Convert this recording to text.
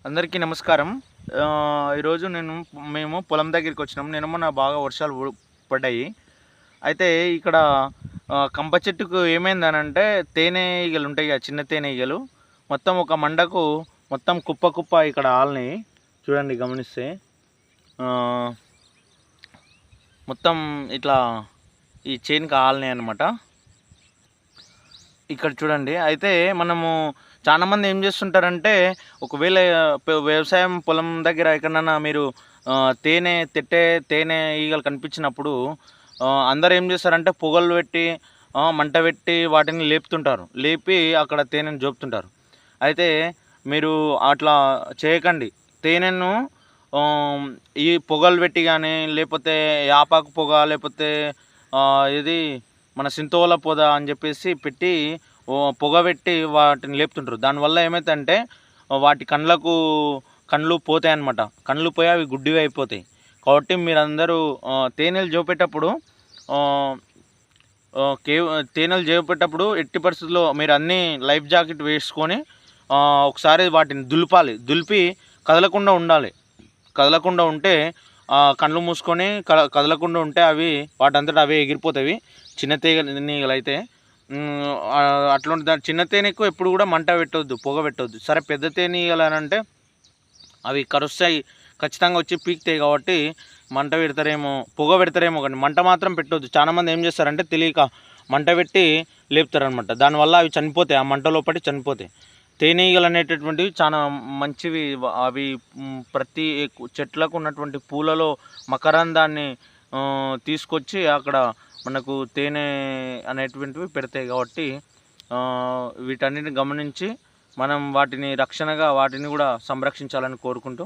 అందరికీ నమస్కారం. ఈరోజు మేము పొలం దగ్గరికి వచ్చినాం. నిన్న మొన్న బాగా వర్షాలు పడ్డాయి. అయితే ఇక్కడ కంప చెట్టుకు ఏమైందనంటే తేనె ఈగలు ఉంటాయి కదా, చిన్న తేనె ఈగలు మొత్తం ఒక మండకు మొత్తం కుప్ప కుప్ప ఇక్కడ ఆలినాయి. చూడండి గమనిస్తే మొత్తం ఇట్లా ఈ చేనుకి ఆలినాయి అన్నమాట. ఇక్కడ చూడండి. అయితే మనము చాలామంది ఏం చేస్తుంటారంటే, ఒకవేళ వ్యవసాయం పొలం దగ్గర ఎక్కడన్నా మీరు తేనె ఈగలు కనిపించినప్పుడు అందరూ ఏం చేస్తారంటే పొగలు పెట్టి మంట పెట్టి వాటిని లేపుతుంటారు. లేపి అక్కడ తేనెను జోపుతుంటారు. అయితే మీరు అట్లా చేయకండి. తేనెను ఈ పొగలు పెట్టి కానీ, లేకపోతే యాపాకు పొగ, లేకపోతే ఇది మన సింతోల పొద అని చెప్పేసి పెట్టి పొగ పెట్టి వాటిని లేపుతుంటారు. దానివల్ల ఏమవుతుందంటే వాటి కళ్ళు పోతాయి అన్నమాట. కళ్ళు పోయి అవి గుడ్డివి అయిపోతాయి. కాబట్టి మీరందరూ తేనెలు జోపేటప్పుడు తేనెలు జోపేటప్పుడు ఎట్టి పరిస్థితుల్లో మీరు అన్నీ లైఫ్ జాకెట్ వేసుకొని ఒకసారి వాటిని దులిపి కదలకుండా ఉండాలి. కదలకుండా ఉంటే కళ్ళు మూసుకొని కదలకుండా ఉంటే అవి వాటంతటా అవే ఎగిరిపోతాయి. చిన్న తేనెలు అయితే అట్లాంటి చిన్న తేనెకు ఎప్పుడు కూడా మంట పెట్టవద్దు, పొగ పెట్టవద్దు. సరే పెద్ద తేనెలు అని అంటే అవి కరుస్తాయి, ఖచ్చితంగా వచ్చి పీకుతాయి. కాబట్టి మంట పెడతారేమో, పొగ పెడతారేమో, కానీ మంట మాత్రం పెట్టవద్దు. చాలామంది ఏం చేస్తారంటే తెలియక మంట పెట్టి లేపుతారనమాట. దానివల్ల అవి చనిపోతాయి, ఆ మంట లోపటి చనిపోతాయి. తేనెటీగలు అనేటటువంటివి చాలా మంచివి. అవి ప్రతి చెట్లకు ఉన్నటువంటి పూలలో మకరందాన్ని తీసుకొచ్చి అక్కడ మనకు తేనె అనేటువంటివి పెడతాయి. కాబట్టి వీటన్నిటిని గమనించి మనం వాటిని కూడా సంరక్షించాలని కోరుకుంటూ